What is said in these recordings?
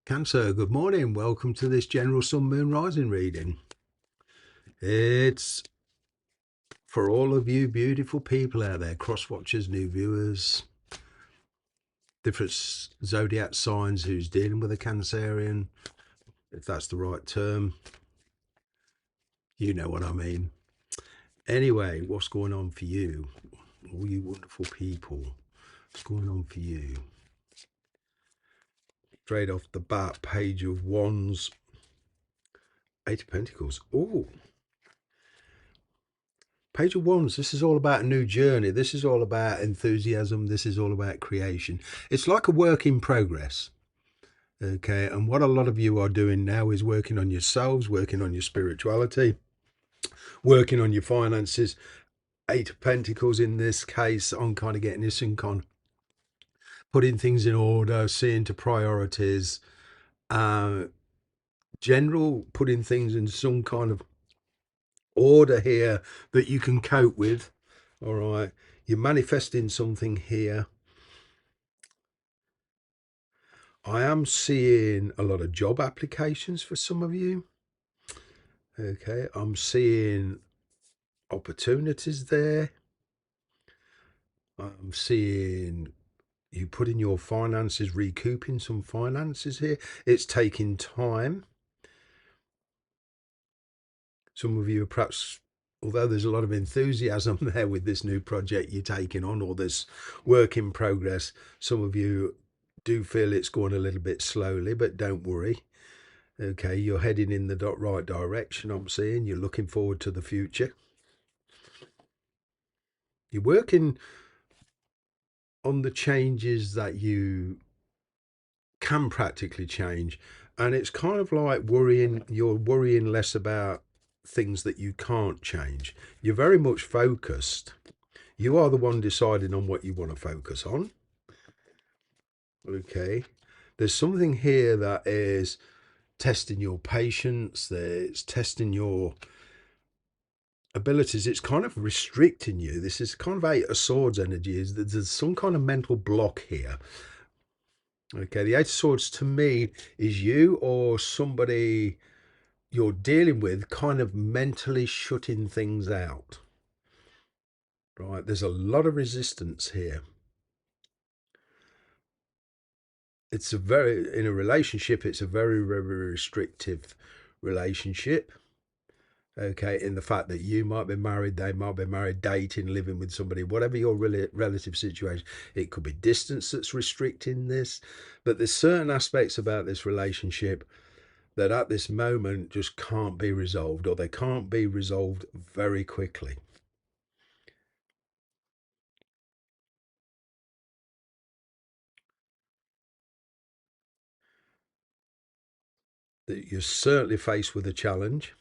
Cancer, good morning. Welcome to this general sun, moon, rising reading. It's for all of you beautiful people out there, cross watchers, new viewers, different zodiac signs who's dealing with a Cancerian, if that's the right term. You know what I mean. Anyway, what's going on for you? All you wonderful people. What's going on for you? Straight off the bat, Page of Wands, Eight of Pentacles. Oh, Page of Wands, this is all about a new journey. This is all about enthusiasm. This is all about creation. It's like a work in progress. Okay, and what a lot of you are doing now is working on yourselves, working on your spirituality, working on your finances. Eight of Pentacles in this case, on kind of getting this and kind of putting things in order, seeing to priorities, general putting things in some kind of order here that you can cope with. All right, you're manifesting something here. I am seeing a lot of job applications for some of you. Okay, I'm seeing opportunities there. I'm seeing you putting your finances, recouping some finances here. It's taking time. Some of you are perhaps, although there's a lot of enthusiasm there with this new project you're taking on, or this work in progress, some of you do feel it's going a little bit slowly, but don't worry. Okay, you're heading in the right direction, I'm seeing. You're looking forward to the future. You're working on the changes that you can practically change. And it's kind of like you're worrying less about things that you can't change. You're very much focused. You are the one deciding on what you want to focus on. Okay. There's something here that is testing your patience. It's testing your abilities. It's kind of restricting you. This is kind of Eight of Swords energy. Is there's some kind of mental block here. Okay, the Eight of Swords to me is you or somebody you're dealing with kind of mentally shutting things out. Right, there's a lot of resistance here. It's in a relationship, it's a very, very restrictive relationship. Okay, in the fact that you might be married, they might be married, dating, living with somebody, whatever your relative situation. It could be distance that's restricting this, but there's certain aspects about this relationship that at this moment just can't be resolved, or they can't be resolved very quickly. That you're certainly faced with a challenge.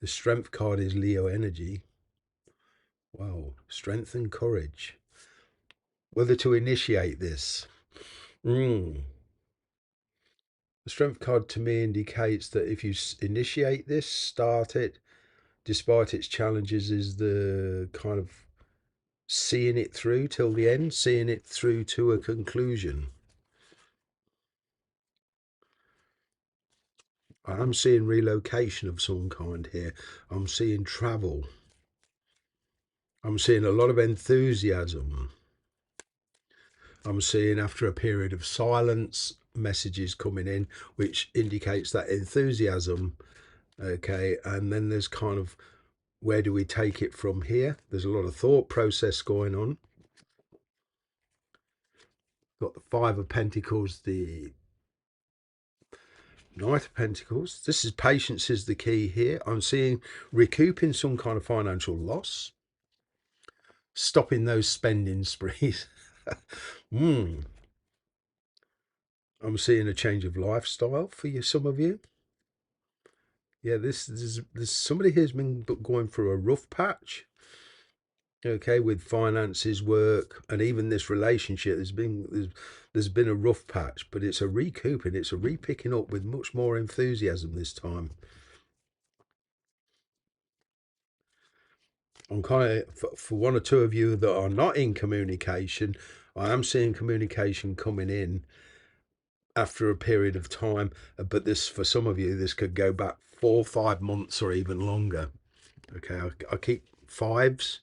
The Strength card is Leo energy. Wow, strength and courage. Whether to initiate this. The Strength card to me indicates that if you initiate this, start it, despite its challenges, is the kind of seeing it through till the end, seeing it through to a conclusion. I'm seeing relocation of some kind here. I'm seeing travel. I'm seeing a lot of enthusiasm. I'm seeing after a period of silence, messages coming in, which indicates that enthusiasm. Okay, and then there's kind of, where do we take it from here? There's a lot of thought process going on. Got the Five of Pentacles, the Knight of Pentacles. This is patience is the key here. I'm seeing recouping some kind of financial loss, stopping those spending sprees. I'm seeing a change of lifestyle for you, some of you. Yeah, there's somebody here's been going through a rough patch. Okay, with finances, work, and even this relationship. There's been a rough patch, but it's a recouping, it's a repicking up with much more enthusiasm this time. I'm kind of, for one or two of you that are not in communication, I am seeing communication coming in after a period of time, but this, for some of you, this could go back 4 or 5 months or even longer. Okay, I keep fives.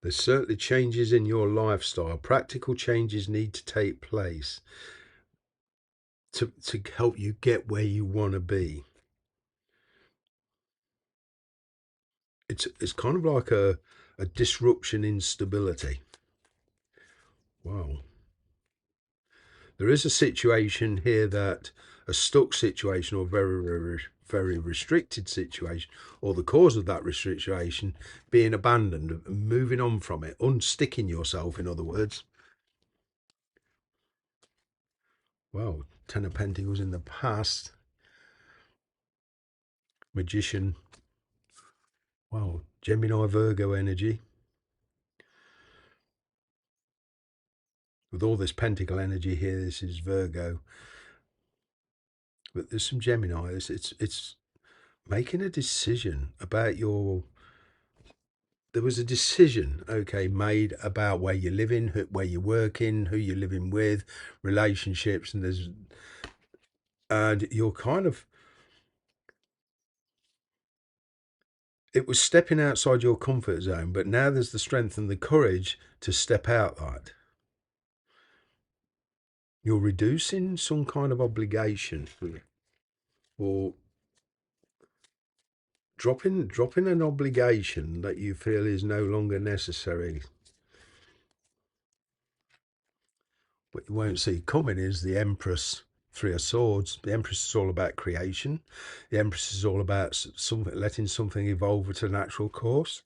There's certainly changes in your lifestyle. Practical changes need to take place to help you get where you want to be. It's kind of like a disruption in stability. Wow. There is a situation here that a stuck situation or very restricted situation, or the cause of that restriction being abandoned, moving on from it, unsticking yourself, in other words. Wow, Ten of Pentacles in the past, Magician. Wow, Gemini Virgo energy. With all this Pentacle energy here, this is Virgo. But there's some Gemini. It's making a decision about your. There was a decision, okay, made about where you're living, where you're working, who you're living with, relationships, and you're kind of. It was stepping outside your comfort zone, but now there's the strength and the courage to step out that. You're reducing some kind of obligation, or dropping an obligation that you feel is no longer necessary. What you won't see coming is the Empress, Three of Swords. The Empress is all about creation. The Empress is all about something, letting something evolve at a natural course,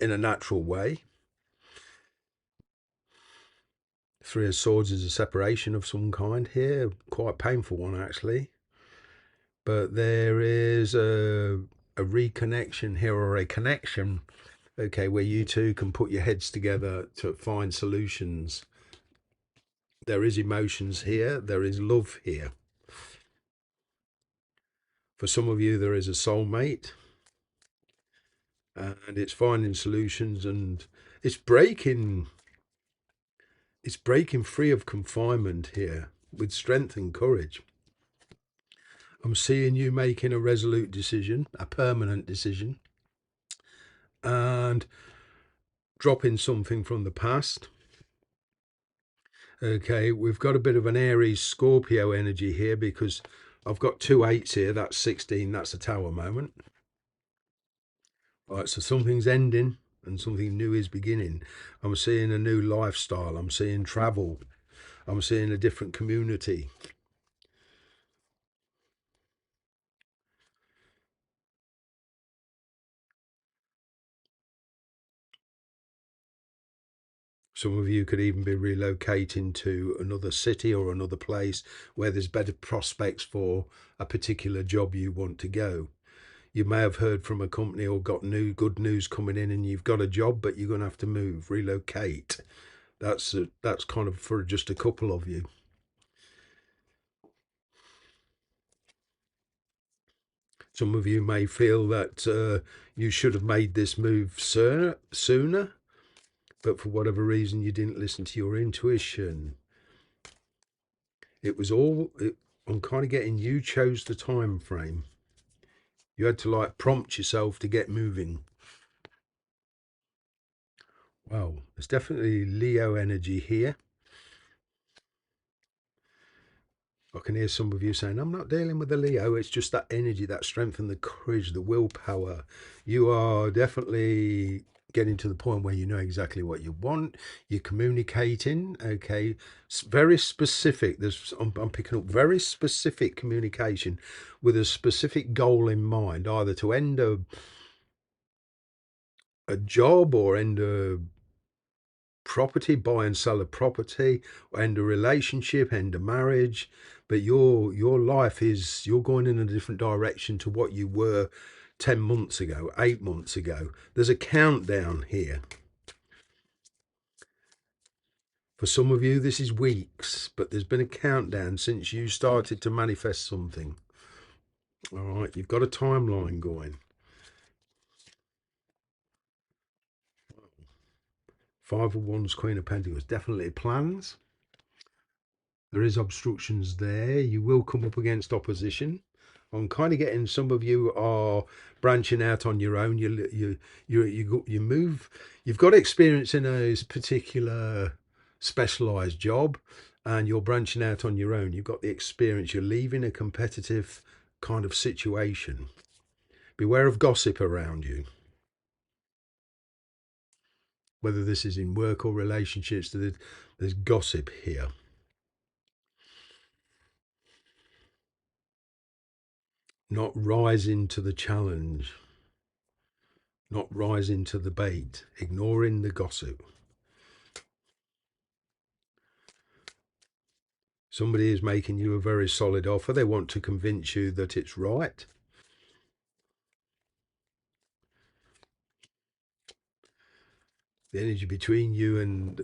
in a natural way. Three of Swords is a separation of some kind here, quite a painful one actually. But there is a reconnection here, or a connection, okay, where you two can put your heads together to find solutions. There is emotions here, there is love here. For some of you, there is a soulmate, and it's finding solutions, and it's breaking free of confinement here with strength and courage. I'm seeing you making a resolute decision, a permanent decision, and dropping something from the past. Okay, we've got a bit of an Aries Scorpio energy here because I've got 2 8s here. That's 16. That's a tower moment. Right, so something's ending and something new is beginning. I'm seeing a new lifestyle. I'm seeing travel. I'm seeing a different community. Some of you could even be relocating to another city or another place where there's better prospects for a particular job you want to go. You may have heard from a company or got good news coming in, and you've got a job, but you're going to have to move, relocate. That's kind of for just a couple of you. Some of you may feel that you should have made this move sooner, but for whatever reason you didn't listen to your intuition. I'm kind of getting, you chose the time frame. You had to like prompt yourself to get moving. Wow, there's definitely Leo energy here. I can hear some of you saying, I'm not dealing with the Leo. It's just that energy, that strength and the courage, the willpower. You are definitely getting to the point where you know exactly what you want. You're communicating, okay. It's very specific. I'm picking up very specific communication with a specific goal in mind, either to end a job or end a property, buy and sell a property, end a relationship, end a marriage. But your life is, you're going in a different direction to what you were 10 months ago, 8 months ago. There's a countdown here. For some of you, this is weeks, but there's been a countdown since you started to manifest something. All right, you've got a timeline going. Five of Wands, Queen of Pentacles, definitely plans. There is obstructions there. You will come up against opposition. I'm kind of getting some of you are branching out on your own. You move. You've got experience in a particular specialized job, and you're branching out on your own. You've got the experience. You're leaving a competitive kind of situation. Beware of gossip around you. Whether this is in work or relationships, there's gossip here. Not rising to the challenge. Not rising to the bait, ignoring the gossip. Somebody is making you a very solid offer. They want to convince you that it's right. The energy between you and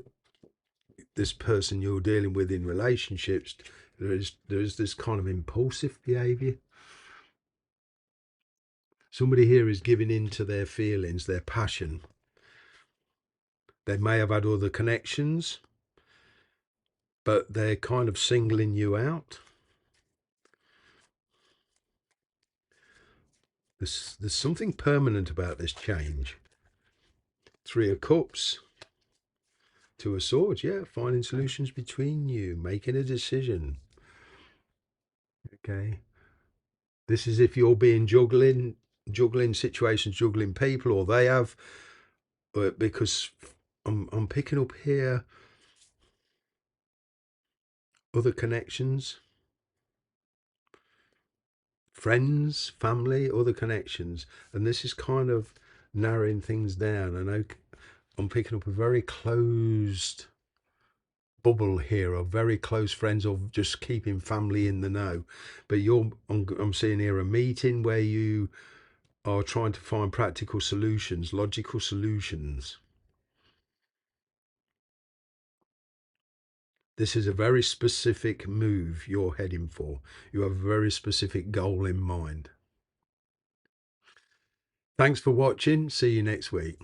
this person you're dealing with in relationships, there is this kind of impulsive behavior. Somebody here is giving in to their feelings, their passion. They may have had other connections, but they're kind of singling you out. There's something permanent about this change. Three of Cups, Two of Swords, yeah, finding solutions between you, making a decision. Okay. This is if you're being juggling situations, juggling people, or they have, because I'm picking up here other connections, friends, family, other connections, and this is kind of narrowing things down. I know I'm picking up a very closed bubble here of very close friends or just keeping family in the know, but I'm seeing here a meeting where you are trying to find practical solutions, logical solutions. This is a very specific move you're heading for. You have a very specific goal in mind. Thanks for watching. See you next week.